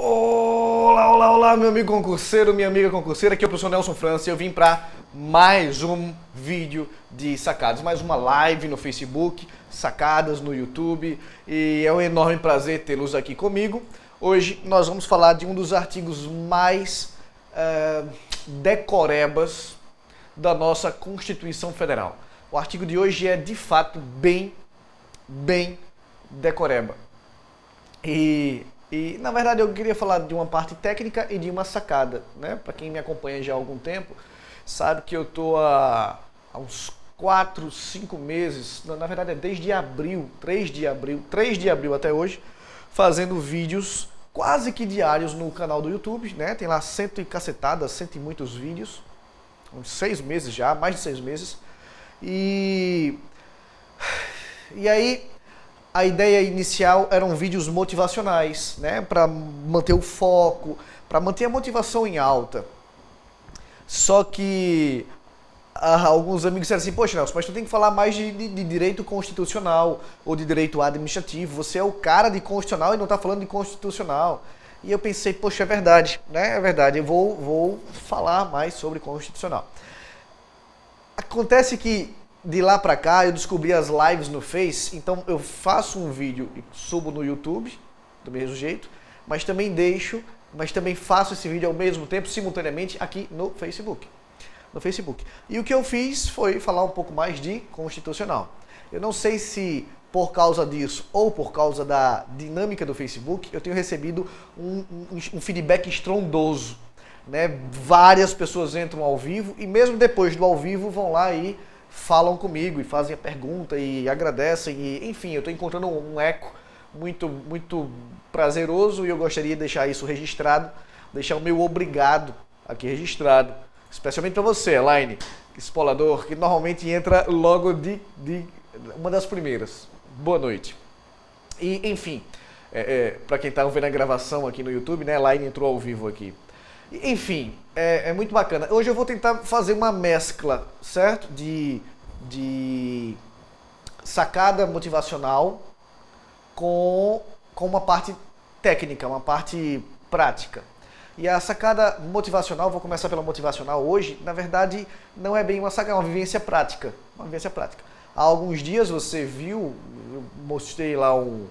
Olá, olá, olá, meu amigo concurseiro, minha amiga concurseira, aqui é o professor Nelson França e eu vim para mais um vídeo de sacadas, mais uma live no Facebook, sacadas no YouTube, e é um enorme prazer tê-los aqui comigo. Hoje nós vamos falar de um dos artigos mais decorebas da nossa Constituição Federal. O artigo de hoje é de fato bem decoreba. E na verdade eu queria falar de uma parte técnica e de uma sacada, né? Para quem me acompanha já há algum tempo, sabe que eu tô há uns 4, 5 meses, na verdade é desde abril, 3 de abril até hoje, fazendo vídeos quase que diários no canal do YouTube, né? Tem lá cento e cacetada, cento e muitos vídeos, uns 6 meses já, mais de 6 meses. E aí a ideia inicial eram vídeos motivacionais, né, para manter o foco, para manter a motivação em alta. Só que alguns amigos disseram assim: poxa, Nelson, mas tu tem que falar mais de direito constitucional ou de direito administrativo. Você é o cara de constitucional e não está falando de constitucional. E eu pensei, poxa, é verdade, né? É verdade, eu vou falar mais sobre constitucional. Acontece que de lá pra cá eu descobri as lives no Face, então eu faço um vídeo e subo no YouTube, do mesmo jeito, mas também faço esse vídeo ao mesmo tempo, simultaneamente, aqui no Facebook. E o que eu fiz foi falar um pouco mais de constitucional. Eu não sei se por causa disso ou por causa da dinâmica do Facebook, eu tenho recebido um feedback estrondoso, né? Várias pessoas entram ao vivo e mesmo depois do ao vivo vão lá e falam comigo e fazem a pergunta e agradecem, e enfim, eu estou encontrando um eco muito prazeroso e eu gostaria de deixar isso registrado, deixar o meu obrigado aqui registrado, especialmente para você, Elaine, espolador, que normalmente entra logo de uma das primeiras. Boa noite. E enfim, para quem está vendo a gravação aqui no YouTube, né, Elaine entrou ao vivo aqui. Enfim, é muito bacana. Hoje eu vou tentar fazer uma mescla, certo? De sacada motivacional com uma parte técnica, uma parte prática. E a sacada motivacional, vou começar pela motivacional hoje, na verdade não é bem uma sacada, é uma vivência prática. Uma vivência prática. Há alguns dias você viu, eu mostrei lá um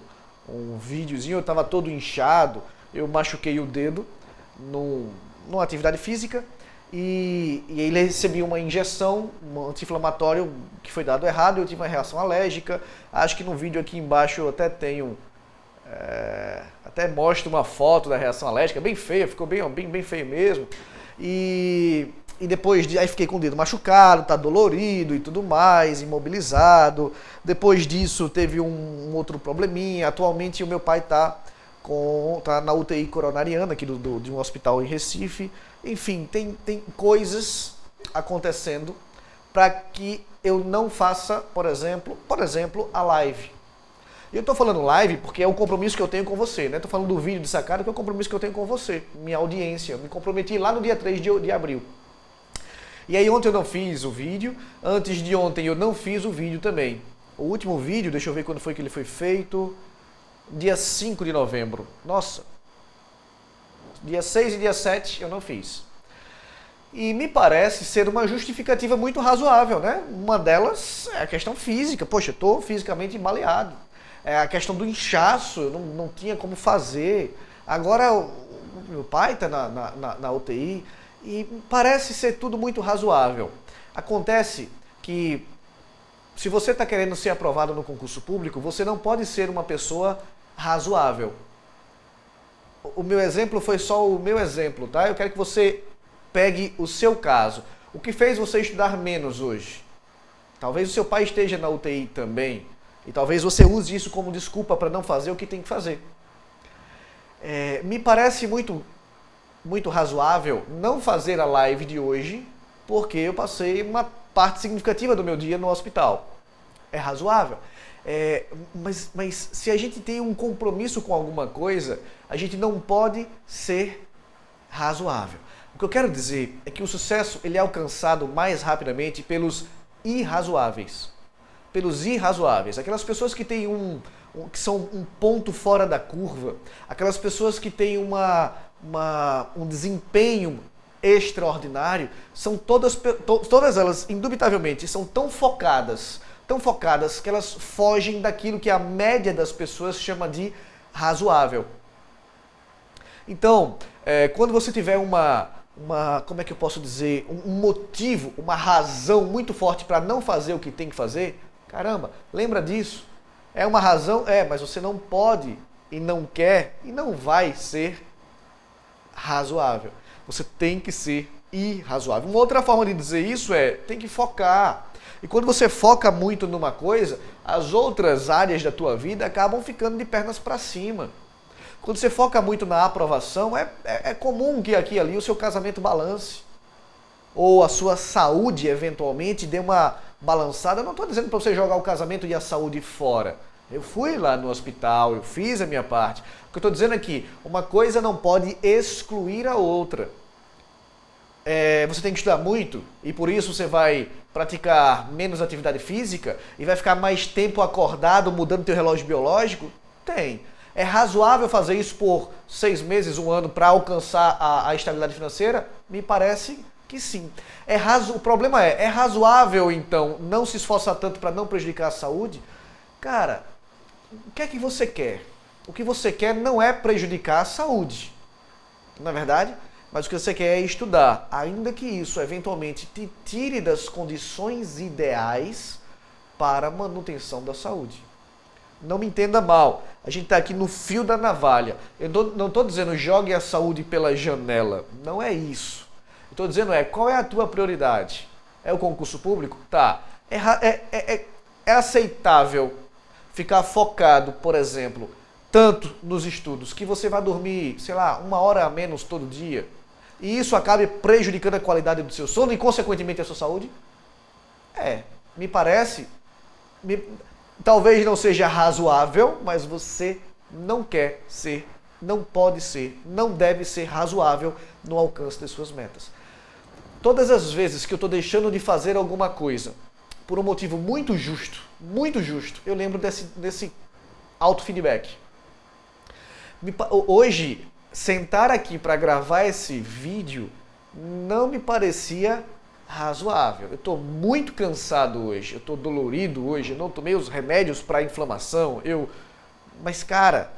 videozinho, eu estava todo inchado, eu machuquei o dedo numa atividade física e ele recebeu uma injeção, um anti-inflamatório que foi dado errado, eu tive uma reação alérgica. Acho que no vídeo aqui embaixo eu até tenho, até mostro uma foto da reação alérgica, bem feia, ficou bem feio mesmo. E depois aí fiquei com o dedo machucado, tá dolorido e tudo mais, imobilizado. Depois disso teve um outro probleminha. Atualmente o meu pai tá na UTI coronariana aqui de um hospital em Recife. Enfim, tem coisas acontecendo para que eu não faça, por exemplo, a live. E eu estou falando live porque é o compromisso que eu tenho com você, né? Estou falando do vídeo de sacada que é o compromisso que eu tenho com você, minha audiência. Eu me comprometi lá no dia 3 de abril. E aí ontem eu não fiz o vídeo, antes de ontem eu não fiz o vídeo também. O último vídeo, deixa eu ver quando foi que ele foi feito, dia 5 de novembro. Nossa, dia 6 e dia 7 eu não fiz. E me parece ser uma justificativa muito razoável, né? Uma delas é a questão física. Poxa, eu estou fisicamente baleado. É a questão do inchaço, eu não tinha como fazer. Agora o meu pai está na UTI e parece ser tudo muito razoável. Acontece que se você está querendo ser aprovado no concurso público, você não pode ser uma pessoa razoável. O meu exemplo foi só o meu exemplo, tá? Eu quero que você pegue o seu caso. O que fez você estudar menos hoje? Talvez o seu pai esteja na UTI também. E talvez você use isso como desculpa para não fazer o que tem que fazer. Me parece muito razoável não fazer a live de hoje, porque eu passei uma parte significativa do meu dia no hospital. É razoável. Mas se a gente tem um compromisso com alguma coisa, a gente não pode ser razoável. O que eu quero dizer é que o sucesso ele é alcançado mais rapidamente pelos irrazoáveis. Aquelas pessoas que têm um que são um ponto fora da curva, aquelas pessoas que têm um desempenho extraordinário, são todas elas, indubitavelmente, são tão focadas que elas fogem daquilo que a média das pessoas chama de razoável. Então, quando você tiver como é que eu posso dizer, um motivo, uma razão muito forte para não fazer o que tem que fazer, caramba, lembra disso. É uma razão? Mas você não pode e não quer e não vai ser razoável. Você tem que ser irrazoável. Uma outra forma de dizer isso tem que focar. E quando você foca muito numa coisa, as outras áreas da tua vida acabam ficando de pernas para cima. Quando você foca muito na aprovação, é comum que aqui e ali o seu casamento balance. Ou a sua saúde, eventualmente, dê uma balançada. Eu não estou dizendo para você jogar o casamento e a saúde fora. Eu fui lá no hospital, eu fiz a minha parte. O que eu estou dizendo é que uma coisa não pode excluir a outra. Você tem que estudar muito e por isso você vai praticar menos atividade física e vai ficar mais tempo acordado mudando teu relógio biológico? Tem. É razoável fazer isso por 6 meses, 1 ano para alcançar a estabilidade financeira? Me parece que sim. O problema é razoável então não se esforçar tanto para não prejudicar a saúde? Cara, o que é que você quer? O que você quer não é prejudicar a saúde, não é verdade? Mas o que você quer é estudar, ainda que isso eventualmente te tire das condições ideais para a manutenção da saúde. Não me entenda mal, a gente está aqui no fio da navalha. Eu não estou dizendo jogue a saúde pela janela, não é isso. Estou dizendo qual é a tua prioridade? É o concurso público? Tá. É aceitável ficar focado, por exemplo, tanto nos estudos que você vai dormir, sei lá, 1 hora a menos todo dia, e isso acabe prejudicando a qualidade do seu sono e, consequentemente, a sua saúde? Me parece, talvez não seja razoável, mas você não quer ser, não pode ser, não deve ser razoável no alcance das suas metas. Todas as vezes que eu estou deixando de fazer alguma coisa por um motivo muito justo, eu lembro desse auto-feedback. Hoje, sentar aqui para gravar esse vídeo não me parecia razoável. Eu estou muito cansado hoje, eu estou dolorido hoje, eu não tomei os remédios para inflamação, Mas, cara,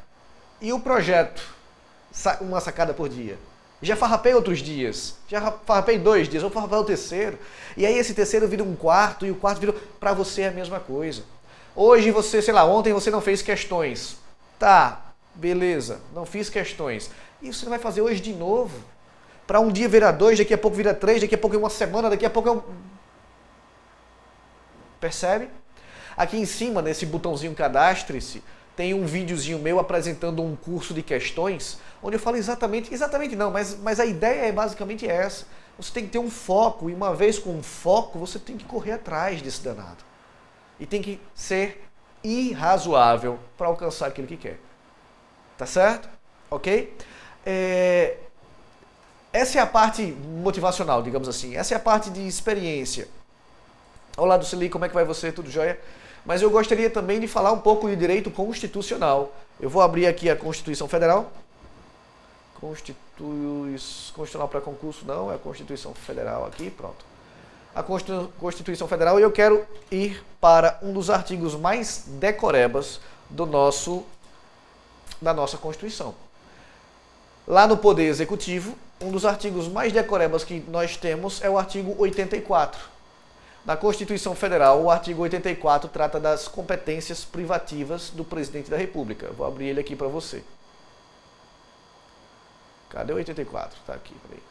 e o projeto? Uma sacada por dia. Já farrapei outros dias, já farrapei 2 dias, vou farrapar o terceiro. E aí esse terceiro vira um quarto, e o quarto vira... Para você é a mesma coisa. Hoje você, ontem você não fez questões. Tá, beleza, não fiz questões. E você vai fazer hoje de novo. Para um dia virar 2, daqui a pouco vira 3, daqui a pouco é uma semana, daqui a pouco é um... Percebe? Aqui em cima, nesse botãozinho cadastre-se, tem um videozinho meu apresentando um curso de questões, onde eu falo exatamente não, mas a ideia é basicamente essa. Você tem que ter um foco, e uma vez com um foco, você tem que correr atrás desse danado. E tem que ser irrazoável para alcançar aquilo que quer. Tá certo? Ok? Essa é a parte motivacional, digamos assim. Essa é a parte de experiência. Olá, Dulceli, como é que vai você? Tudo jóia? Mas eu gostaria também de falar um pouco de direito constitucional. Eu vou abrir aqui a Constituição Federal. Constitucional para concurso não, é a Constituição Federal aqui, pronto. A Constituição Federal, e eu quero ir para um dos artigos mais decorebas da nossa Constituição. Lá no Poder Executivo, um dos artigos mais decorebas que nós temos é o artigo 84. Na Constituição Federal, o artigo 84 trata das competências privativas do Presidente da República. Vou abrir ele aqui para você. Cadê o 84? Está aqui, peraí.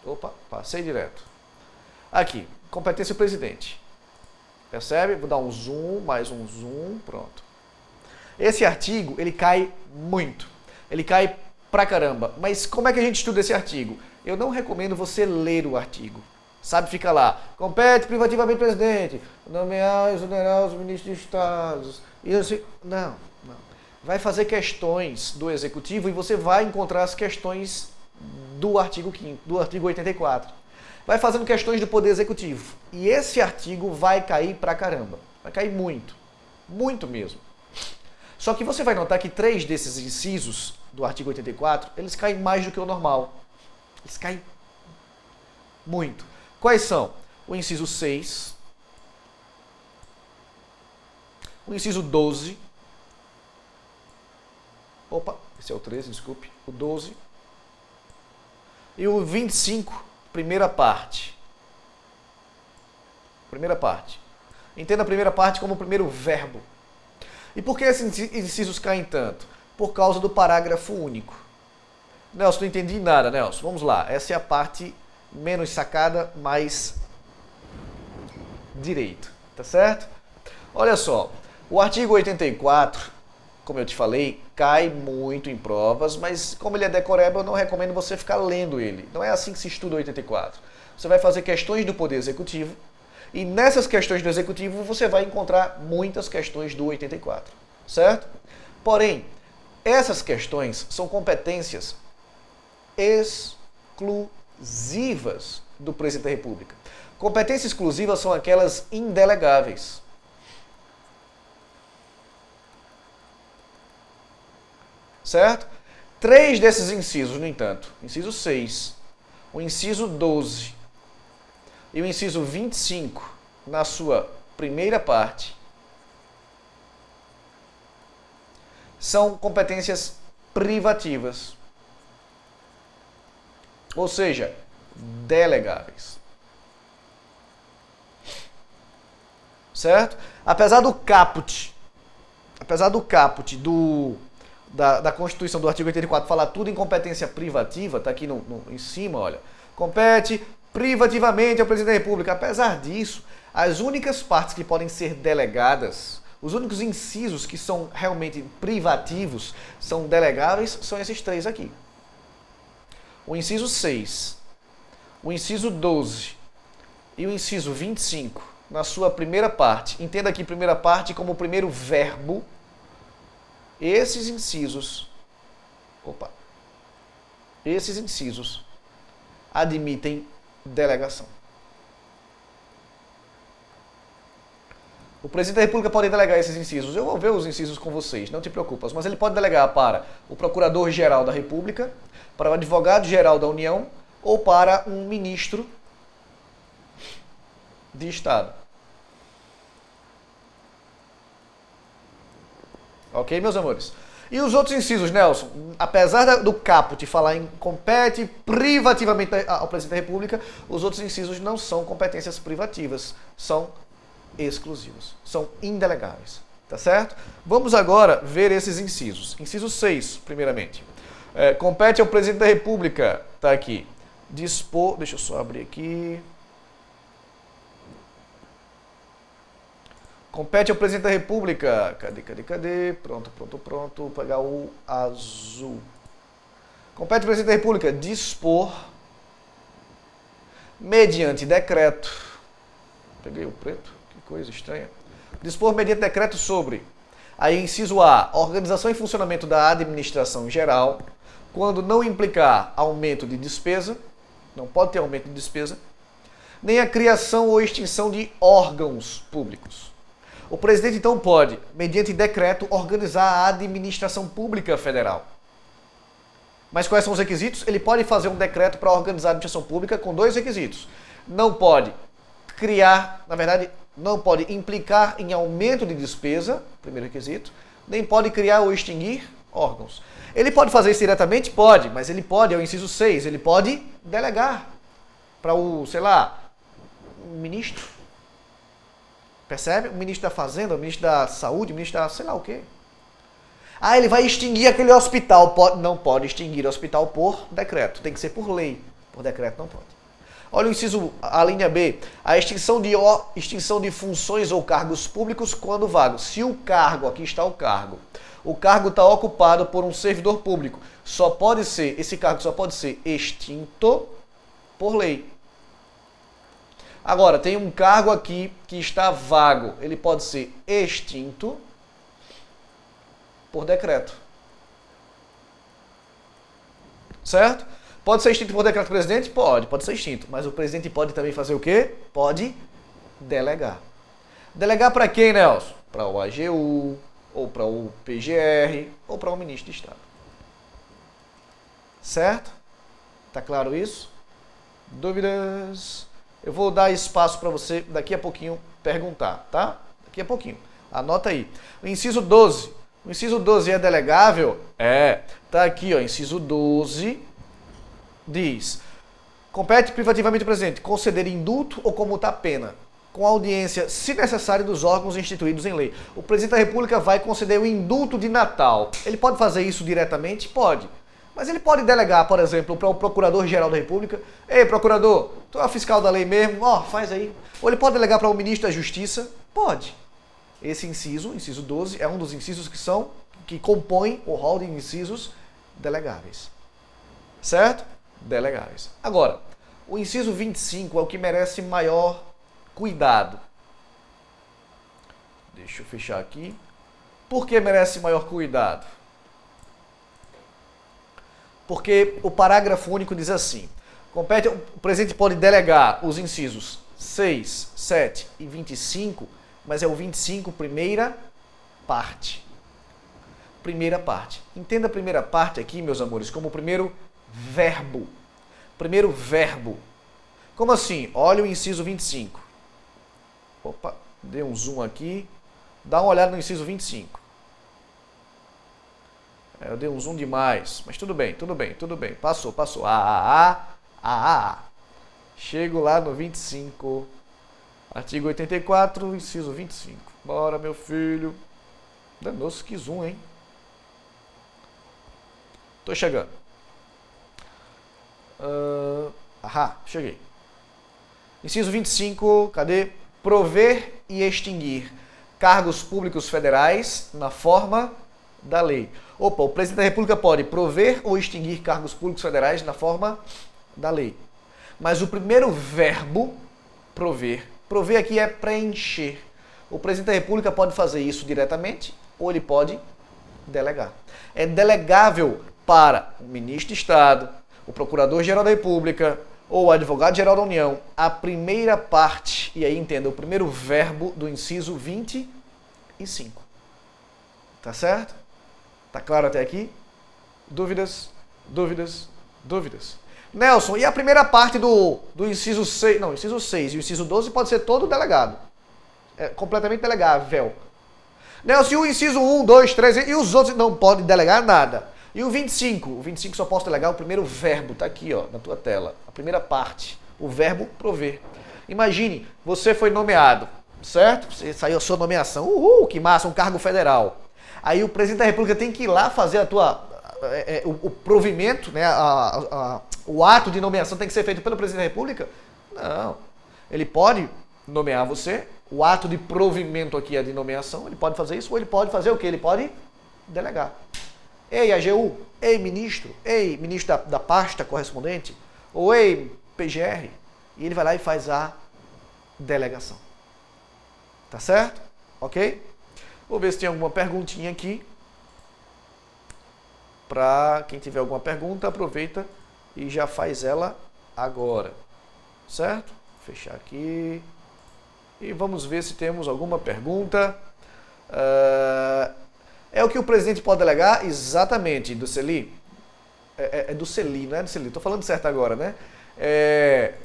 Opa, passei direto. Aqui, competência do presidente. Percebe? Vou dar um zoom, mais um zoom, pronto. Esse artigo, ele cai muito. Ele cai pra caramba. Mas como é que a gente estuda esse artigo? Eu não recomendo você ler o artigo. Sabe, fica lá. Compete privativamente o presidente, nomear e exonerar os ministros de estados. E assim, não. Vai fazer questões do executivo e você vai encontrar as questões do artigo 5º, do artigo 84. Vai fazendo questões do Poder Executivo. E esse artigo vai cair pra caramba. Vai cair muito. Muito mesmo. Só que você vai notar que 3 desses incisos do artigo 84, eles caem mais do que o normal. Eles caem muito. Quais são? O inciso 6, o inciso 12, opa, esse é o 13, desculpe, o 12, e o 25, primeira parte. Primeira parte. Entenda a primeira parte como o primeiro verbo. E por que esses incisos caem tanto? Por causa do parágrafo único. Nelson, não entendi nada, Nelson. Vamos lá. Essa é a parte menos sacada, mais direito. Tá certo? Olha só. O artigo 84, como eu te falei, cai muito em provas, mas como ele é decoreba, eu não recomendo você ficar lendo ele. Não é assim que se estuda o 84. Você vai fazer questões do Poder Executivo, e nessas questões do Executivo você vai encontrar muitas questões do 84, certo? Porém, essas questões são competências exclusivas do Presidente da República. Competências exclusivas são aquelas indelegáveis. Certo? 3 desses incisos, no entanto, inciso 6, o inciso 12 e o inciso 25, na sua primeira parte, são competências privativas, ou seja, delegáveis. Certo? Apesar do caput da Constituição do artigo 84 falar tudo em competência privativa, tá aqui em cima, olha, compete privativamente ao Presidente da República. Apesar disso, as únicas partes que podem ser delegadas, os únicos incisos que são realmente privativos, são delegáveis, são esses 3 aqui. O inciso 6, o inciso 12 e o inciso 25, na sua primeira parte. Entenda aqui primeira parte como o primeiro verbo. Esses incisos admitem delegação. O Presidente da República pode delegar esses incisos. Eu vou ver os incisos com vocês, não te preocupas. Mas ele pode delegar para o Procurador-Geral da República, para o Advogado-Geral da União ou para um ministro de Estado. Ok, meus amores? E os outros incisos, Nelson? Apesar do caput falar em compete privativamente ao Presidente da República, os outros incisos não são competências privativas, são exclusivos, são indelegáveis, tá certo? Vamos agora ver esses incisos. Inciso 6, primeiramente. Compete ao Presidente da República, tá aqui, dispor, deixa eu só abrir aqui. Compete ao Presidente da República, cadê? Pronto, vou pegar o azul. Compete ao Presidente da República dispor, mediante decreto, peguei o preto, que coisa estranha, dispor mediante decreto sobre, aí inciso A, organização e funcionamento da administração geral, quando não implicar aumento de despesa, não pode ter aumento de despesa, nem a criação ou extinção de órgãos públicos. O presidente, então, pode, mediante decreto, organizar a administração pública federal. Mas quais são os requisitos? Ele pode fazer um decreto para organizar a administração pública com 2 requisitos. Não pode criar, na verdade, não pode implicar em aumento de despesa, primeiro requisito, nem pode criar ou extinguir órgãos. Ele pode fazer isso diretamente? Pode, mas ele pode, é o inciso 6, ele pode delegar para o, ministro. Percebe? O ministro da Fazenda, o ministro da Saúde, o ministro da sei lá o quê. Ah, ele vai extinguir aquele hospital. Não pode extinguir o hospital por decreto. Tem que ser por lei. Por decreto não pode. Olha o inciso, a linha B. A extinção de funções ou cargos públicos quando vago. Se o cargo, aqui está o cargo está ocupado por um servidor público, esse cargo só pode ser extinto por lei. Agora, tem um cargo aqui que está vago. Ele pode ser extinto por decreto. Certo? Pode ser extinto por decreto do presidente? Pode ser extinto. Mas o presidente pode também fazer o quê? Pode delegar. Delegar para quem, Nelson? Para o AGU, ou para o PGR, ou para o ministro de Estado. Certo? Tá claro isso? Dúvidas? Eu vou dar espaço para você daqui a pouquinho perguntar, tá? Daqui a pouquinho. Anota aí. O inciso 12. O inciso 12 é delegável? É. Tá aqui, ó. Inciso 12 diz: compete privativamente ao presidente conceder indulto ou comutar pena, com audiência, se necessário, dos órgãos instituídos em lei. O presidente da República vai conceder o indulto de Natal. Ele pode fazer isso diretamente? Pode. Mas ele pode delegar, por exemplo, para o Procurador-Geral da República: ei, procurador, tu é o fiscal da lei mesmo? Ó, faz aí. Ou ele pode delegar para o ministro da Justiça? Pode. Esse inciso 12, é um dos incisos que compõem o rol de incisos delegáveis. Certo? Delegáveis. Agora, o inciso 25 é o que merece maior cuidado. Deixa eu fechar aqui. Por que merece maior cuidado? Porque o parágrafo único diz assim: compete, o presidente pode delegar os incisos 6, 7 e 25, mas é o 25 primeira parte. Primeira parte. Entenda a primeira parte aqui, meus amores, como o primeiro verbo. Primeiro verbo. Como assim? Olha o inciso 25. Opa, dei um zoom aqui. Dá uma olhada no inciso 25. Eu dei um zoom demais, mas tudo bem. Passou. Chego lá no 25. Artigo 84, inciso 25. Bora, meu filho. Danou-se que zoom, hein? Tô chegando. Cheguei. Inciso 25, cadê? Prover e extinguir cargos públicos federais na forma da lei. Opa, o presidente da República pode prover ou extinguir cargos públicos federais na forma da lei. Mas o primeiro verbo, prover aqui é preencher. O presidente da República pode fazer isso diretamente ou ele pode delegar. É delegável para o ministro de Estado, o Procurador-Geral da República ou o Advogado-Geral da União a primeira parte, e aí entenda, o primeiro verbo do inciso 25. Tá certo? Tá claro até aqui? Dúvidas? Nelson, e a primeira parte do inciso 6? Não, inciso 6 e o inciso 12 pode ser todo delegado. É completamente delegável. Nelson, e o inciso 1, 2, 3 e os outros não podem delegar nada. E o 25? O 25 só posso delegar o primeiro verbo, tá aqui, ó, na tua tela. A primeira parte, o verbo prover. Imagine, você foi nomeado, certo? Você saiu a sua nomeação. Que massa, um cargo federal. Aí o presidente da República tem que ir lá fazer o provimento, né? O ato de nomeação tem que ser feito pelo presidente da República? Não. Ele pode nomear você, o ato de provimento aqui é de nomeação, ele pode fazer isso, ou ele pode fazer o quê? Ele pode delegar. Ei, AGU, ei, ministro da pasta correspondente, ou ei, PGR, e ele vai lá e faz a delegação. Tá certo? Ok? Vou ver se tem alguma perguntinha aqui. Para quem tiver alguma pergunta, aproveita e já faz ela agora. Certo? Fechar aqui. E vamos ver se temos alguma pergunta. É o que o presidente pode delegar? Exatamente, do CELI. É do CELI, não é do CELI. Estou falando certo agora, né?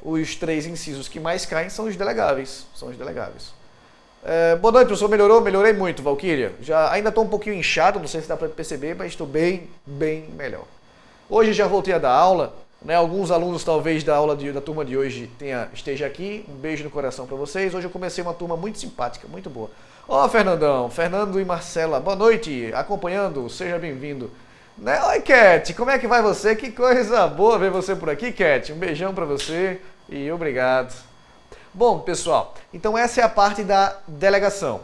Os 3 incisos que mais caem são os delegáveis. Boa noite, professor. Melhorou? Melhorei muito, Valquíria. Ainda estou um pouquinho inchado, não sei se dá para perceber, mas estou bem melhor. Hoje já voltei a dar aula, né? Alguns alunos talvez da turma de hoje esteja aqui. Um beijo no coração para vocês. Hoje eu comecei uma turma muito simpática, muito boa. Ó, Fernandão, Fernando e Marcela, boa noite, acompanhando, seja bem-vindo. Né? Oi, Cat, como é que vai você? Que coisa boa ver você por aqui, Cat. Um beijão para você e obrigado. Bom, pessoal, então essa é a parte da delegação.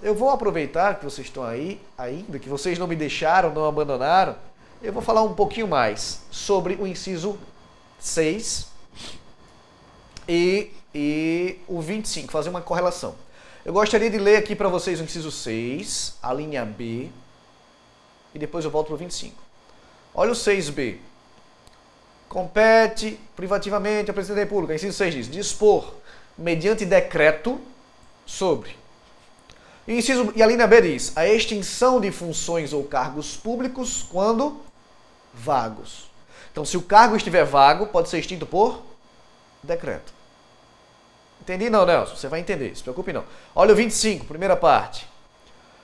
Eu vou aproveitar que vocês estão aí ainda, que vocês não me deixaram, não abandonaram. Eu vou falar um pouquinho mais sobre o inciso 6 e o 25, fazer uma correlação. Eu gostaria de ler aqui para vocês o inciso 6, a linha B, e depois eu volto para o 25. Olha o 6B. Compete privativamente ao presidente da República. Inciso 6 diz: dispor mediante decreto sobre. E a linha B diz, a extinção de funções ou cargos públicos quando vagos. Então, se o cargo estiver vago, pode ser extinto por decreto. Entendi não, Nelson? Você vai entender, não se preocupe não. Olha o 25, primeira parte.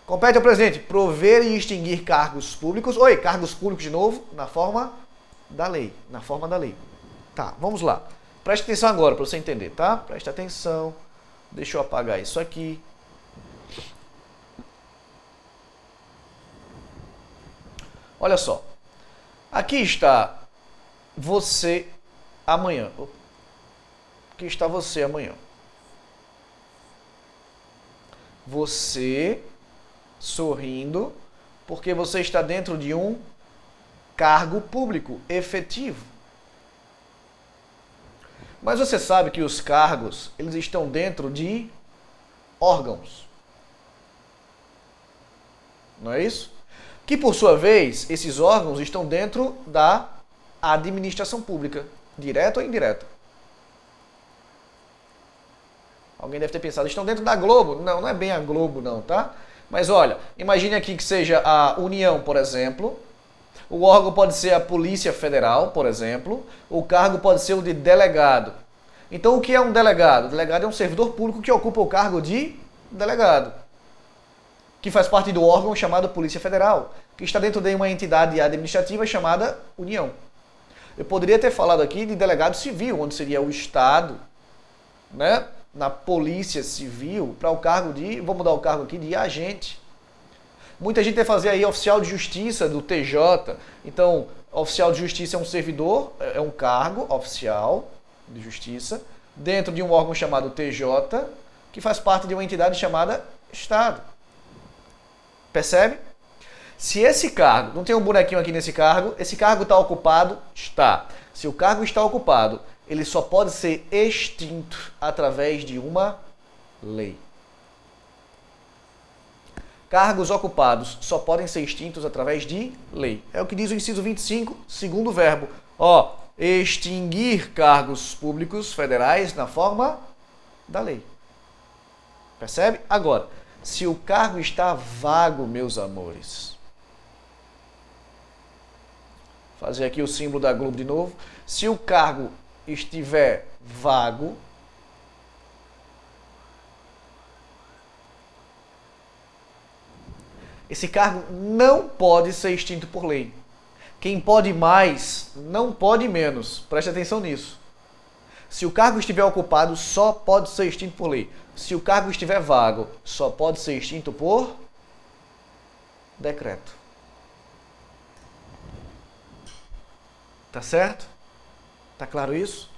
Compete ao presidente prover e extinguir cargos públicos. Oi, cargos públicos de novo, na forma da lei. Na forma da lei. Tá, vamos lá. Preste atenção agora para você entender, tá? Preste atenção. Deixa eu apagar isso aqui. Olha só. Aqui está você amanhã. Aqui está você amanhã. Você sorrindo porque você está dentro de um cargo público efetivo. Mas você sabe que os cargos, eles estão dentro de órgãos. Não é isso? Que por sua vez, esses órgãos estão dentro da administração pública, direta ou indireta. Alguém deve ter pensado, estão dentro da Globo. Não, não é bem a Globo não, tá? Mas olha, imagine aqui que seja a União, por exemplo. O órgão pode ser a Polícia Federal, por exemplo. O cargo pode ser o de delegado. Então o que é um delegado? O delegado é um servidor público que ocupa o cargo de delegado, que faz parte do órgão chamado Polícia Federal, que está dentro de uma entidade administrativa chamada União. Eu poderia ter falado aqui de delegado civil, onde seria o Estado, né? Na Polícia Civil, para o cargo de, vou mudar o cargo aqui, de agente. Muita gente vai fazer aí oficial de justiça do TJ. Então, oficial de justiça é um servidor, é um cargo oficial de justiça, dentro de um órgão chamado TJ, que faz parte de uma entidade chamada Estado. Percebe? Se esse cargo, não tem um bonequinho aqui nesse cargo, esse cargo está ocupado? Está. Se o cargo está ocupado, ele só pode ser extinto através de uma lei. Cargos ocupados só podem ser extintos através de lei. É o que diz o inciso 25, segundo verbo. Ó, extinguir cargos públicos federais na forma da lei. Percebe? Agora, se o cargo está vago, meus amores. Vou fazer aqui o símbolo da Globo de novo. Se o cargo estiver vago, esse cargo não pode ser extinto por lei. Quem pode mais, não pode menos. Preste atenção nisso. Se o cargo estiver ocupado, só pode ser extinto por lei. Se o cargo estiver vago, só pode ser extinto por decreto. Tá certo? Tá claro isso?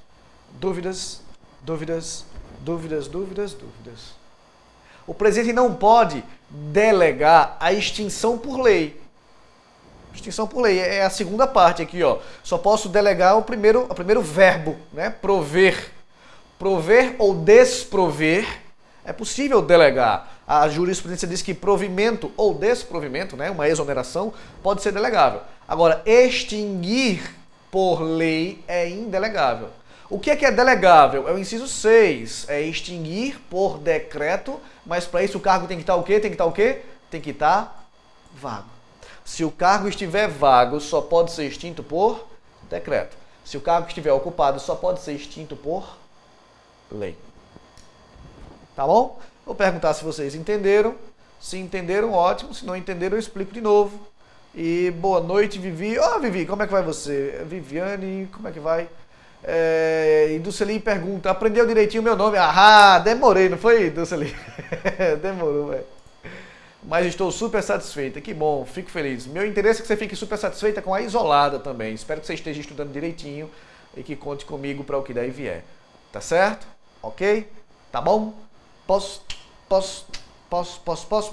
Dúvidas, dúvidas, dúvidas, dúvidas, dúvidas. O presidente não pode delegar a extinção por lei. Extinção por lei é a segunda parte aqui, ó. Só posso delegar o primeiro verbo, né? Prover. Prover ou desprover é possível delegar. A jurisprudência diz que provimento ou desprovimento, né? Uma exoneração, pode ser delegável. Agora, extinguir por lei é indelegável. O que é delegável? É o inciso 6. É extinguir por decreto, mas para isso o cargo tem que estar o quê? Tem que estar o quê? Tem que estar vago. Se o cargo estiver vago, só pode ser extinto por decreto. Se o cargo estiver ocupado, só pode ser extinto por lei. Tá bom? Vou perguntar se vocês entenderam. Se entenderam, ótimo. Se não entenderam, eu explico de novo. E boa noite, Vivi. Ó, Vivi, como é que vai você? Viviane, como é que vai? E Dulceli pergunta, aprendeu direitinho o meu nome? Ah, demorei, não foi, Dulceli? Demorou, velho. Mas estou super satisfeita, que bom, fico feliz. Meu interesse é que você fique super satisfeita com a isolada também. Espero que você esteja estudando direitinho e que conte comigo para o que daí vier. Tá certo? Ok? Tá bom? Posso?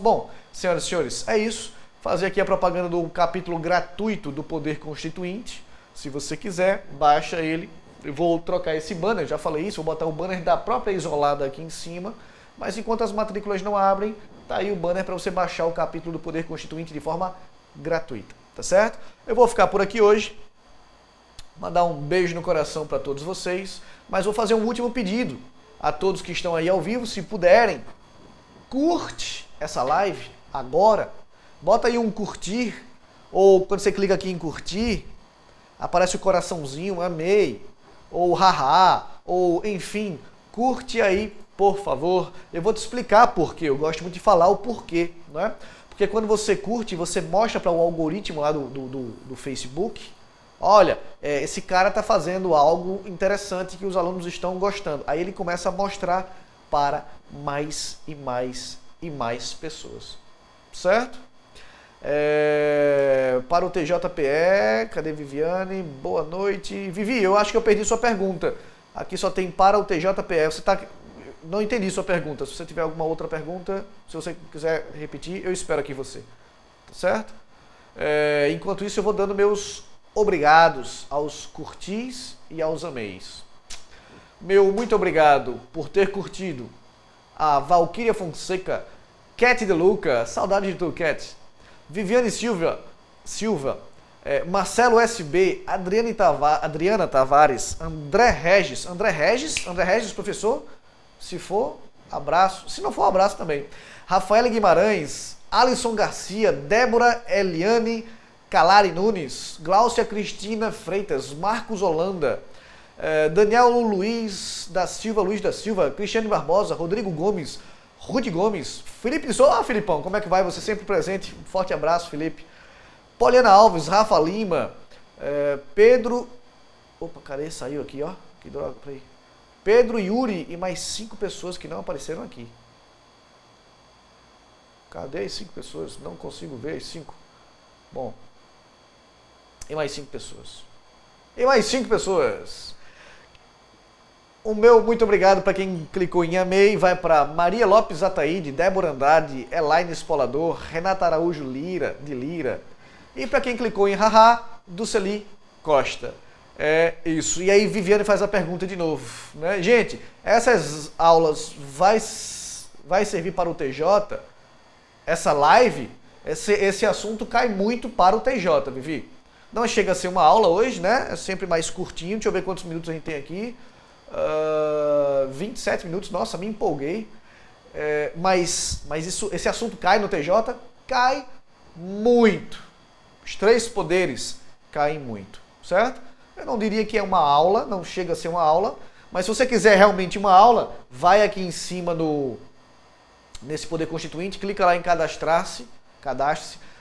Bom, senhoras e senhores, é isso. Fazer aqui a propaganda do capítulo gratuito do Poder Constituinte. Se você quiser, baixa ele. Eu vou trocar esse banner, já falei isso, vou botar o banner da própria isolada aqui em cima. Mas enquanto as matrículas não abrem, tá aí o banner para você baixar o capítulo do Poder Constituinte de forma gratuita, tá certo? Eu vou ficar por aqui hoje, mandar um beijo no coração para todos vocês, mas vou fazer um último pedido. a todos que estão aí ao vivo, se puderem, curte essa live agora, bota aí um curtir, ou quando você clica aqui em curtir, aparece o coraçãozinho, amei, ou haha, ou enfim, curte aí, por favor. Eu vou te explicar por quê, eu gosto muito de falar o porquê, não é? Porque quando você curte, você mostra para o algoritmo lá do Facebook, olha, esse cara está fazendo algo interessante que os alunos estão gostando. Aí ele começa a mostrar para mais e mais e mais pessoas, certo? Para o TJPE, cadê Viviane? Boa noite. Vivi, eu acho que eu perdi sua pergunta. Aqui só tem para o TJPE. Você tá... Não entendi sua pergunta. Se você tiver alguma outra pergunta, se você quiser repetir, eu espero aqui você. Tá certo? Enquanto isso, eu vou dando meus obrigados aos curtis e aos ameis. Meu muito obrigado por ter curtido a Valquíria Fonseca, Cat de Luca, saudade de tu, Cat. Viviane Silva, Marcelo SB, Adriana Tavares, André Regis, professor? Se for, abraço. Se não for, abraço também. Rafaela Guimarães, Alisson Garcia, Débora Eliane Calari Nunes, Gláucia Cristina Freitas, Marcos Holanda, Daniel Luiz da Silva, Cristiane Barbosa, Rodrigo Gomes, Rudy Gomes, Felipe Souza, Filipão, como é que vai? Você sempre presente, um forte abraço, Felipe. Poliana Alves, Rafa Lima, Pedro... Opa, cadê? Saiu aqui, ó. Que droga, peraí. Pedro, Yuri e mais 5 pessoas que não apareceram aqui. Cadê as 5 pessoas? Não consigo ver as 5. Bom. E mais 5 pessoas. O meu muito obrigado para quem clicou em amei, vai para Maria Lopes Ataíde, Débora Andrade, Elaine Espolador, Renata Araújo de Lira. E para quem clicou em haha, Duceli Costa. É isso. E aí Viviane faz a pergunta de novo, né? Gente, essas aulas vai servir para o TJ? Essa live, esse assunto cai muito para o TJ, Vivi. Não chega a ser uma aula hoje, né? É sempre mais curtinho. Deixa eu ver quantos minutos a gente tem aqui. 27 minutos. Nossa, me empolguei. Mas esse assunto cai no TJ? Cai muito. Os 3 poderes caem muito, certo? Eu não diria que é uma aula, não chega a ser uma aula, mas se você quiser realmente uma aula, vai aqui em cima nesse Poder Constituinte, clica lá em cadastre-se,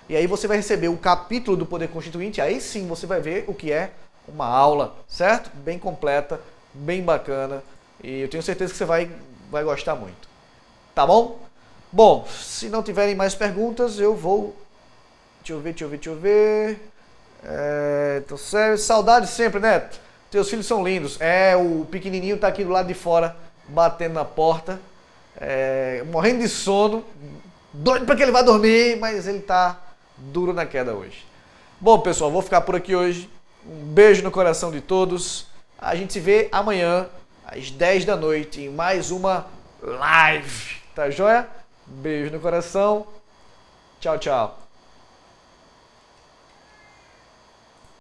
e aí você vai receber o capítulo do Poder Constituinte, aí sim você vai ver o que é uma aula, certo? Bem completa, bem bacana, e eu tenho certeza que você vai gostar muito. Tá bom? Bom, se não tiverem mais perguntas, eu vou... Deixa eu ver... Tô sério. Saudade sempre, Neto. Teus filhos são lindos. O pequenininho tá aqui do lado de fora, batendo na porta, morrendo de sono, doido para que ele vá dormir, mas ele tá duro na queda hoje. Bom, pessoal, vou ficar por aqui hoje. Um beijo no coração de todos. A gente se vê amanhã, às 10 da noite, em mais uma live. Tá joia? Beijo no coração. Tchau, tchau.